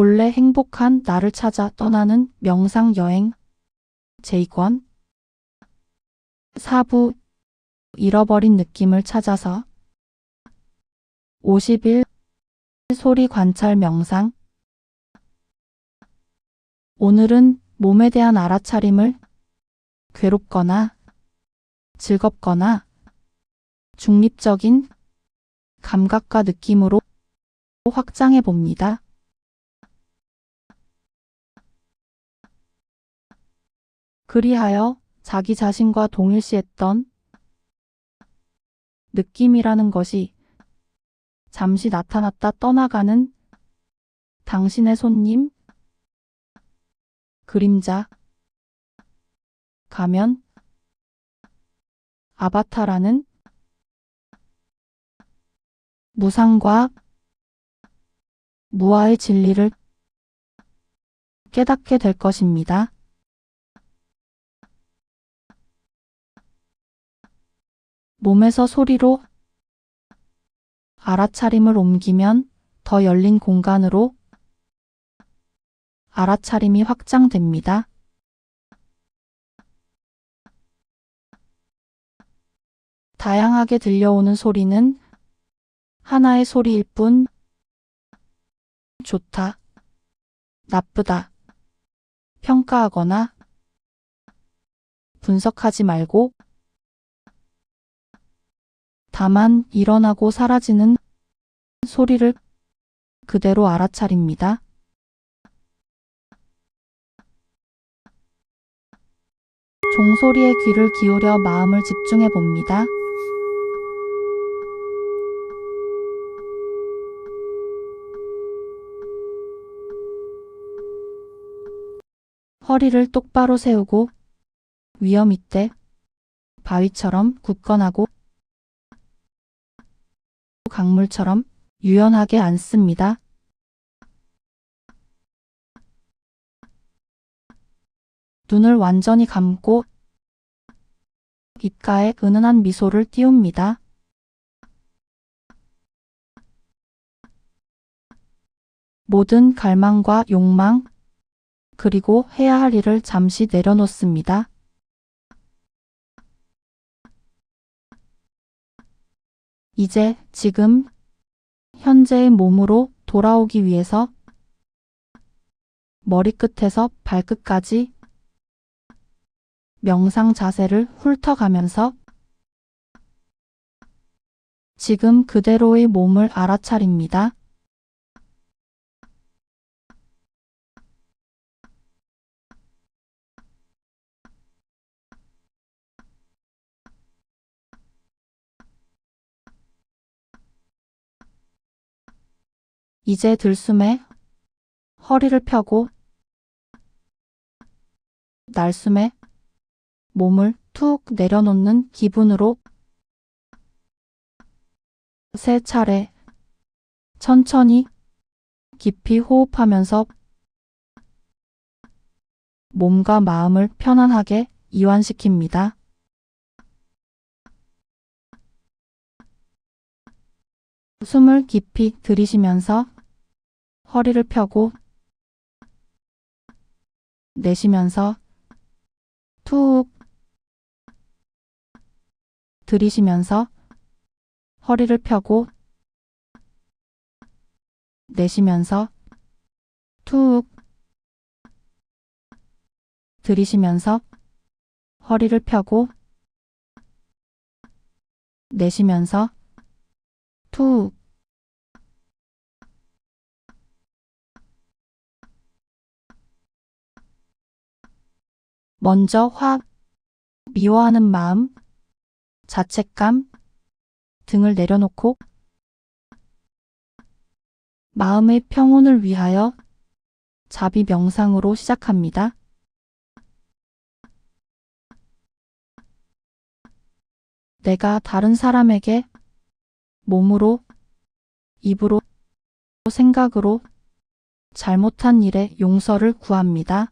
본래 행복한 나를 찾아 떠나는 명상 여행 제2권 4부 잃어버린 느낌을 찾아서 50일 소리 관찰 명상. 오늘은 몸에 대한 알아차림을 괴롭거나 즐겁거나 중립적인 감각과 느낌으로 확장해 봅니다. 그리하여 자기 자신과 동일시했던 느낌이라는 것이 잠시 나타났다 떠나가는 당신의 손님, 그림자, 가면, 아바타라는 무상과 무아의 진리를 깨닫게 될 것입니다. 몸에서 소리로 알아차림을 옮기면 더 열린 공간으로 알아차림이 확장됩니다. 다양하게 들려오는 소리는 하나의 소리일 뿐 좋다, 나쁘다, 평가하거나 분석하지 말고 다만 일어나고 사라지는 소리를 그대로 알아차립니다. 종소리에 귀를 기울여 마음을 집중해 봅니다. 허리를 똑바로 세우고 위어 밑에 바위처럼 굳건하고 강물처럼 유연하게 앉습니다. 눈을 완전히 감고 입가에 은은한 미소를 띄웁니다. 모든 갈망과 욕망, 그리고 해야 할 일을 잠시 내려놓습니다. 이제, 지금, 현재의 몸으로 돌아오기 위해서 머리끝에서 발끝까지 명상 자세를 훑어가면서 지금 그대로의 몸을 알아차립니다. 이제 들숨에 허리를 펴고 날숨에 몸을 툭 내려놓는 기분으로 세 차례 천천히 깊이 호흡하면서 몸과 마음을 편안하게 이완시킵니다. 숨을 깊이 들이쉬면서 허리를 펴고 내쉬면서 툭 들이쉬면서 허리를 펴고 내쉬면서 툭 들이쉬면서 허리를 펴고 내쉬면서 툭. 먼저 확 미워하는 마음, 자책감 등을 내려놓고 마음의 평온을 위하여 자비 명상으로 시작합니다. 내가 다른 사람에게 몸으로, 입으로, 생각으로 잘못한 일에 용서를 구합니다.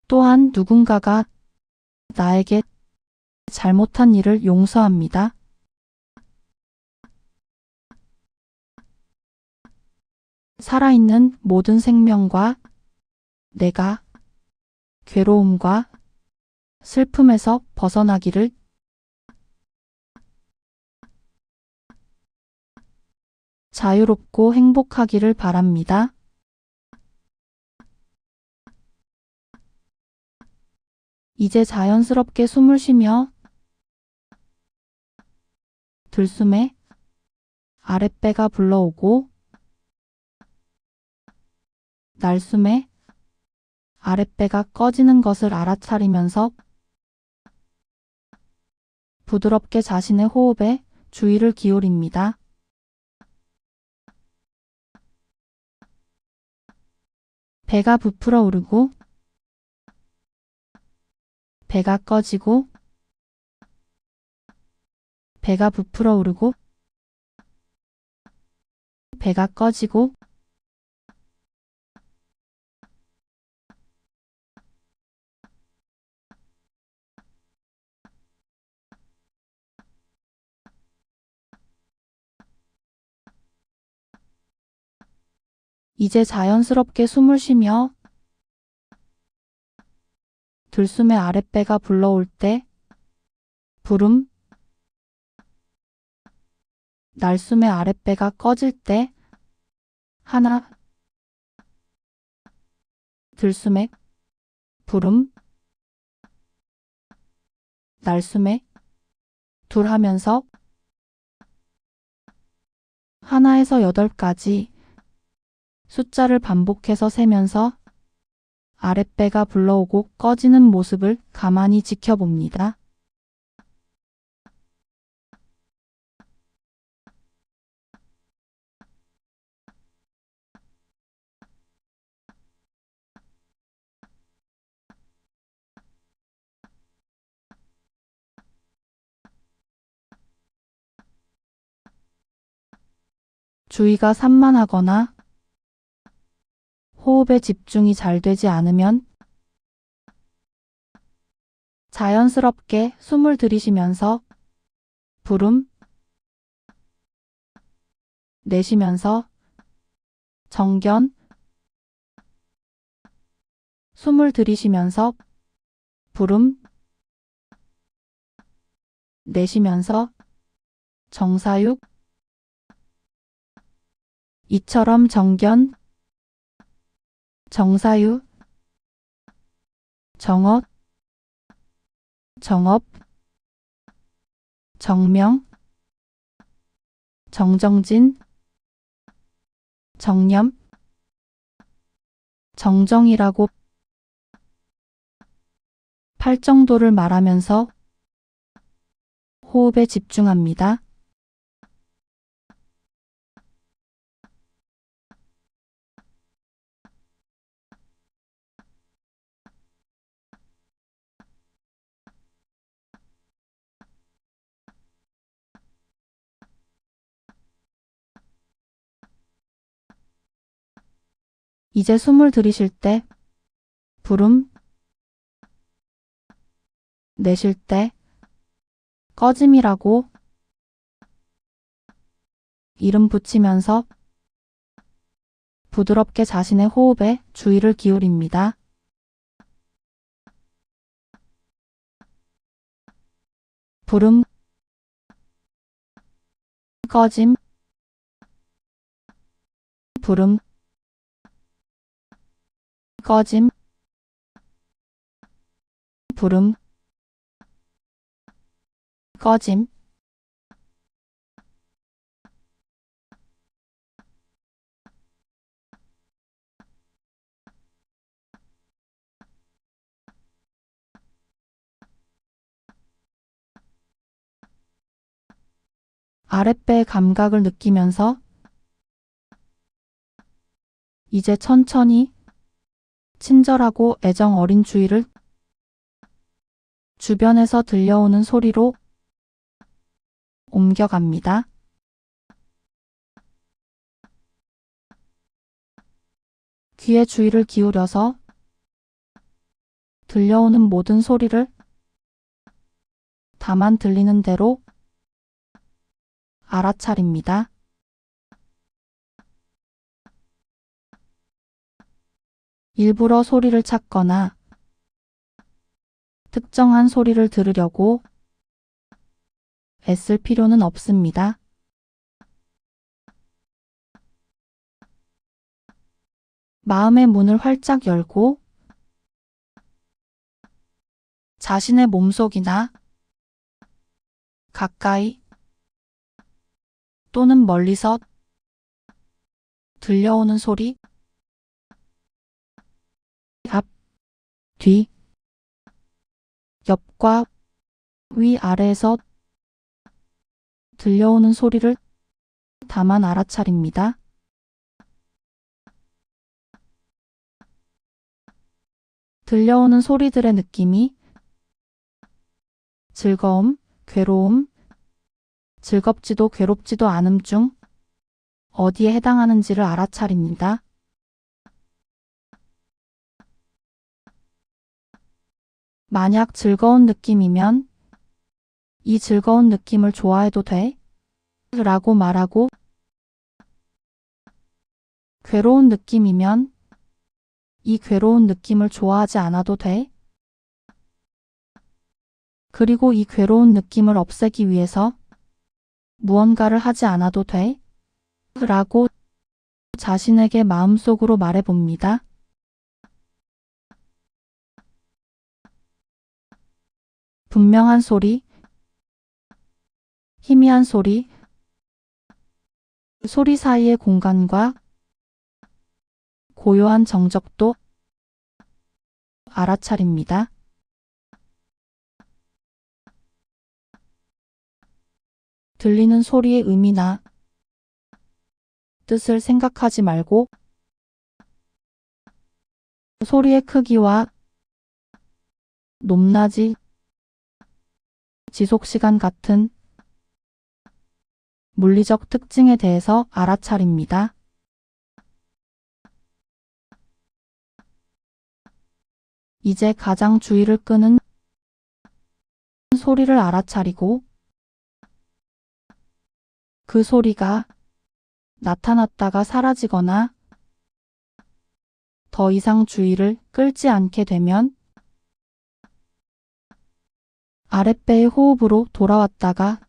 또한 누군가가 나에게 잘못한 일을 용서합니다. 살아있는 모든 생명과 내가 괴로움과 슬픔에서 벗어나기를, 자유롭고 행복하기를 바랍니다. 이제 자연스럽게 숨을 쉬며 들숨에 아랫배가 불러오고 날숨에 아랫배가 꺼지는 것을 알아차리면서 부드럽게 자신의 호흡에 주의를 기울입니다. 배가 부풀어 오르고 배가 꺼지고 배가 부풀어 오르고 배가 꺼지고 이제 자연스럽게 숨을 쉬며 들숨에 아랫배가 불러올 때 부름, 날숨에 아랫배가 꺼질 때 하나, 들숨에 부름, 날숨에 둘 하면서 하나에서 8까지 숫자를 반복해서 세면서 아랫배가 불러오고 꺼지는 모습을 가만히 지켜봅니다. 주의가 산만하거나 호흡에 집중이 잘 되지 않으면 자연스럽게 숨을 들이쉬면서 부름, 내쉬면서 정견, 숨을 들이쉬면서 부름, 내쉬면서 정사육, 이처럼 정견, 정사유, 정엇, 정업, 정명, 정정진, 정념, 정정이라고 팔 정도를 말하면서 호흡에 집중합니다. 이제 숨을 들이쉴 때 부름, 내쉴 때 꺼짐이라고 이름 붙이면서 부드럽게 자신의 호흡에 주의를 기울입니다. 부름, 꺼짐, 부름, 꺼짐, 부름, 꺼짐. 아랫배의 감각을 느끼면서 이제 천천히 친절하고 애정 어린 주의를 주변에서 들려오는 소리로 옮겨갑니다. 귀에 주의를 기울여서 들려오는 모든 소리를 다만 들리는 대로 알아차립니다. 일부러 소리를 찾거나 특정한 소리를 들으려고 애쓸 필요는 없습니다. 마음의 문을 활짝 열고 자신의 몸속이나 가까이 또는 멀리서 들려오는 소리, 앞, 뒤, 옆과 위 아래에서 들려오는 소리를 다만 알아차립니다. 들려오는 소리들의 느낌이 즐거움, 괴로움, 즐겁지도 괴롭지도 않음 중 어디에 해당하는지를 알아차립니다. 만약 즐거운 느낌이면 이 즐거운 느낌을 좋아해도 돼? 라고 말하고, 괴로운 느낌이면 이 괴로운 느낌을 좋아하지 않아도 돼? 그리고 이 괴로운 느낌을 없애기 위해서 무언가를 하지 않아도 돼? 라고 자신에게 마음속으로 말해봅니다. 분명한 소리, 희미한 소리, 소리 사이의 공간과 고요한 정적도 알아차립니다. 들리는 소리의 의미나 뜻을 생각하지 말고 소리의 크기와 높낮이, 지속시간 같은 물리적 특징에 대해서 알아차립니다. 이제 가장 주의를 끄는 소리를 알아차리고 그 소리가 나타났다가 사라지거나 더 이상 주의를 끌지 않게 되면 아랫배의 호흡으로 돌아왔다가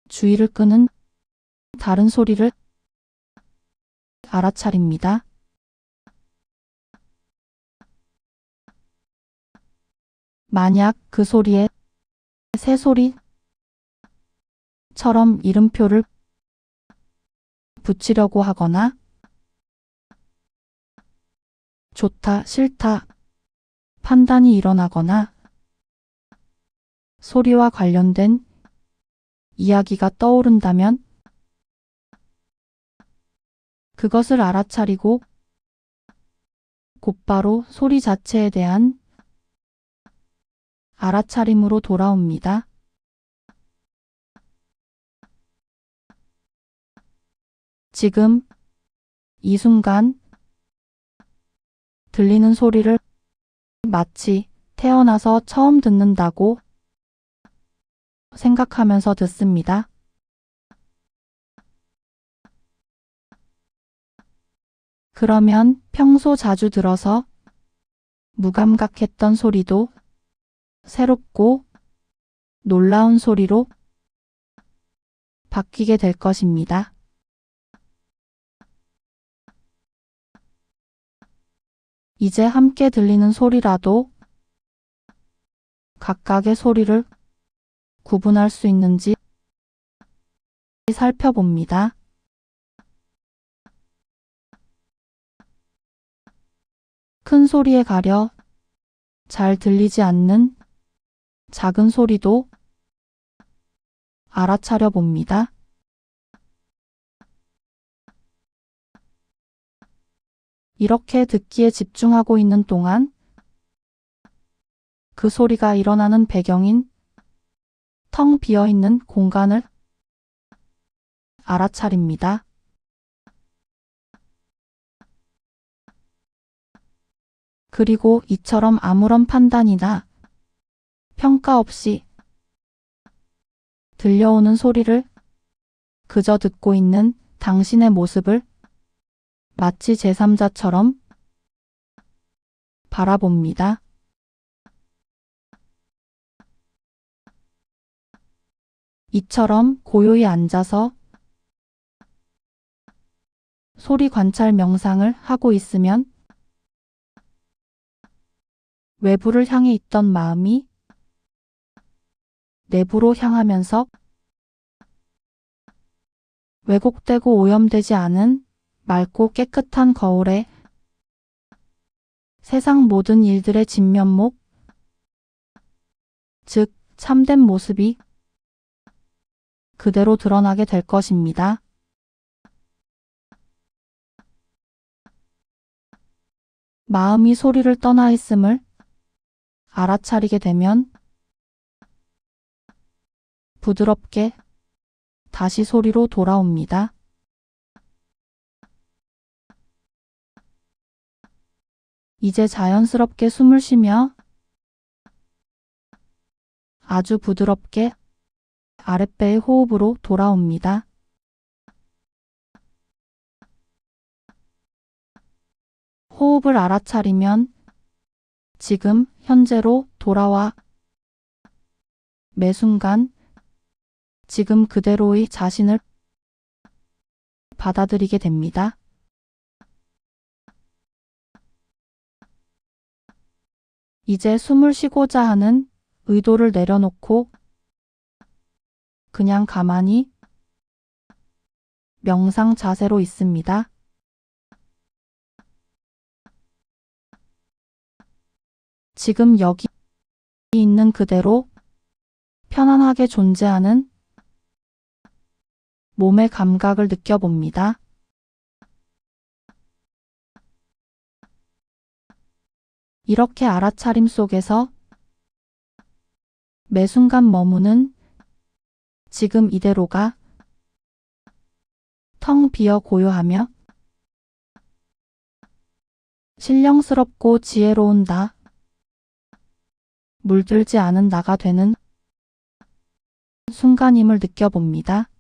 주의를 끄는 다른 소리를 알아차립니다. 만약 그 소리에 새소리처럼 이름표를 붙이려고 하거나 좋다, 싫다 판단이 일어나거나 소리와 관련된 이야기가 떠오른다면 그것을 알아차리고 곧바로 소리 자체에 대한 알아차림으로 돌아옵니다. 지금 이 순간 들리는 소리를 마치 태어나서 처음 듣는다고 생각하면서 듣습니다. 그러면 평소 자주 들어서 무감각했던 소리도 새롭고 놀라운 소리로 바뀌게 될 것입니다. 이제 함께 들리는 소리라도 각각의 소리를 구분할 수 있는지 살펴봅니다. 큰 소리에 가려 잘 들리지 않는 작은 소리도 알아차려 봅니다. 이렇게 듣기에 집중하고 있는 동안 그 소리가 일어나는 배경인 텅 비어있는 공간을 알아차립니다. 그리고 이처럼 아무런 판단이나 평가 없이 들려오는 소리를 그저 듣고 있는 당신의 모습을 마치 제3자처럼 바라봅니다. 이처럼 고요히 앉아서 소리 관찰 명상을 하고 있으면 외부를 향해 있던 마음이 내부로 향하면서 왜곡되고 오염되지 않은 맑고 깨끗한 거울에 세상 모든 일들의 진면목, 즉 참된 모습이 그대로 드러나게 될 것입니다. 마음이 소리를 떠나 있음을 알아차리게 되면 부드럽게 다시 소리로 돌아옵니다. 이제 자연스럽게 숨을 쉬며 아주 부드럽게 아랫배의 호흡으로 돌아옵니다. 호흡을 알아차리면 지금 현재로 돌아와 매 순간 지금 그대로의 자신을 받아들이게 됩니다. 이제 숨을 쉬고자 하는 의도를 내려놓고 그냥 가만히 명상 자세로 있습니다. 지금 여기 있는 그대로 편안하게 존재하는 몸의 감각을 느껴봅니다. 이렇게 알아차림 속에서 매 순간 머무는 지금 이대로가 텅 비어 고요하며 신령스럽고 지혜로운 나, 물들지 않은 나가 되는 순간임을 느껴봅니다.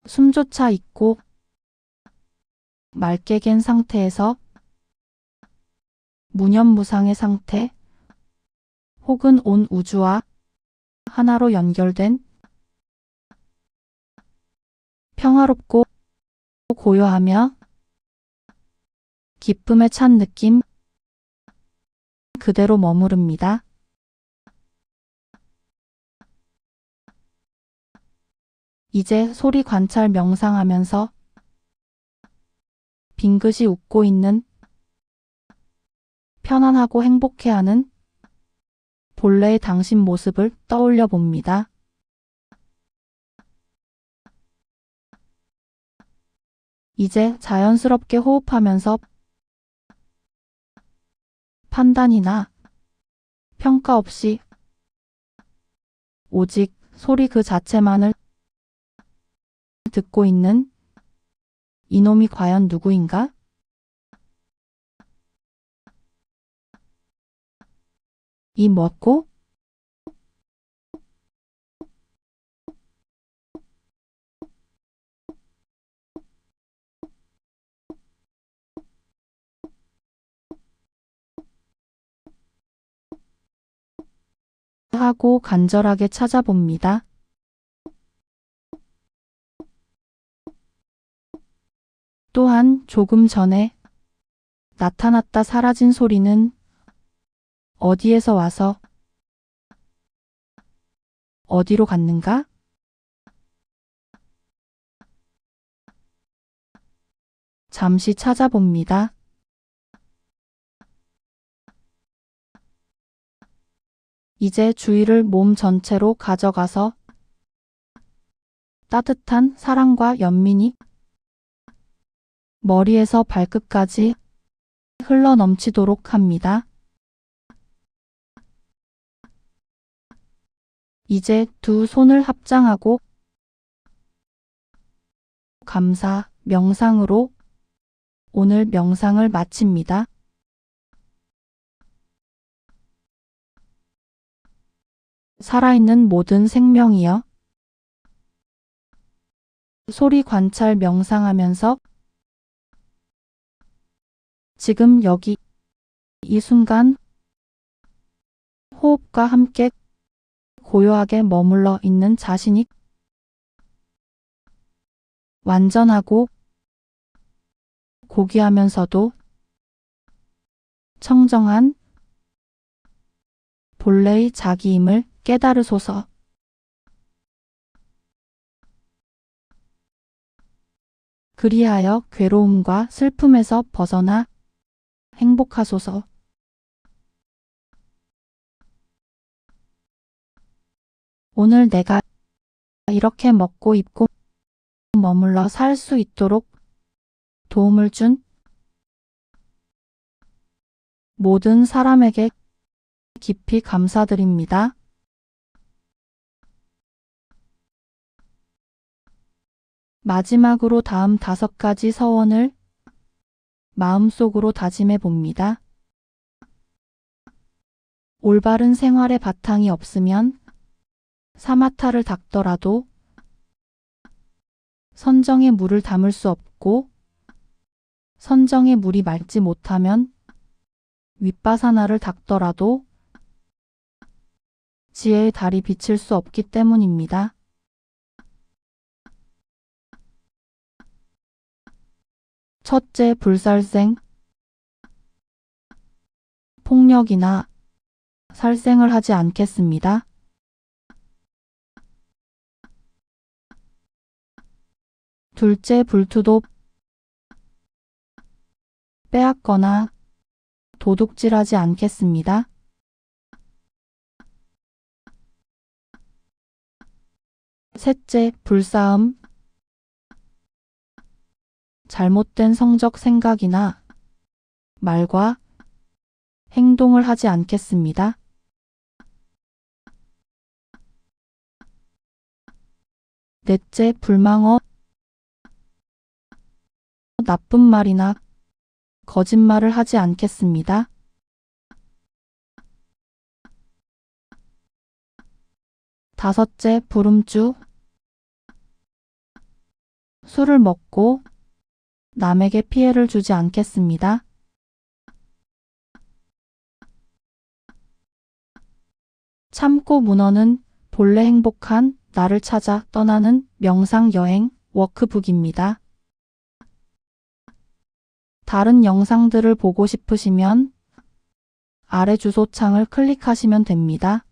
숨조차 있고 맑게 갠 상태에서 무념무상의 상태 혹은 온 우주와 하나로 연결된 평화롭고 고요하며 기쁨에 찬 느낌 그대로 머무릅니다. 이제 소리 관찰 명상하면서 빙긋이 웃고 있는 편안하고 행복해하는 본래의 당신 모습을 떠올려 봅니다. 이제 자연스럽게 호흡하면서 판단이나 평가 없이 오직 소리 그 자체만을 듣고 있는 이놈이 과연 누구인가? 이 뭐고? 하고 간절하게 찾아봅니다. 또한 조금 전에 나타났다 사라진 소리는 어디에서 와서 어디로 갔는가? 잠시 찾아봅니다. 이제 주의를 몸 전체로 가져가서 따뜻한 사랑과 연민이 머리에서 발끝까지 흘러 넘치도록 합니다. 이제 두 손을 합장하고 감사 명상으로 오늘 명상을 마칩니다. 살아있는 모든 생명이여 소리 관찰 명상하면서 지금 여기 이 순간 호흡과 함께 고요하게 머물러 있는 자신이 완전하고 고귀하면서도 청정한 본래의 자기임을 깨달으소서. 그리하여 괴로움과 슬픔에서 벗어나 행복하소서. 오늘 내가 이렇게 먹고 입고 머물러 살 수 있도록 도움을 준 모든 사람에게 깊이 감사드립니다. 마지막으로 다음 5가지 서원을 마음속으로 다짐해 봅니다. 올바른 생활의 바탕이 없으면 사마타를 닦더라도 선정의 물을 담을 수 없고 선정의 물이 맑지 못하면 윗바사나를 닦더라도 지혜의 달이 비칠 수 없기 때문입니다. 첫째, 불살생. 폭력이나 살생을 하지 않겠습니다. 둘째, 불투도. 빼앗거나 도둑질하지 않겠습니다. 셋째, 불싸움. 잘못된 성적 생각이나 말과 행동을 하지 않겠습니다. 넷째, 불망어. 나쁜 말이나 거짓말을 하지 않겠습니다. 다섯째, 불음주. 술을 먹고 남에게 피해를 주지 않겠습니다. 참고 문어는 본래 행복한 나를 찾아 떠나는 명상 여행 워크북입니다. 다른 영상들을 보고 싶으시면 아래 주소창을 클릭하시면 됩니다.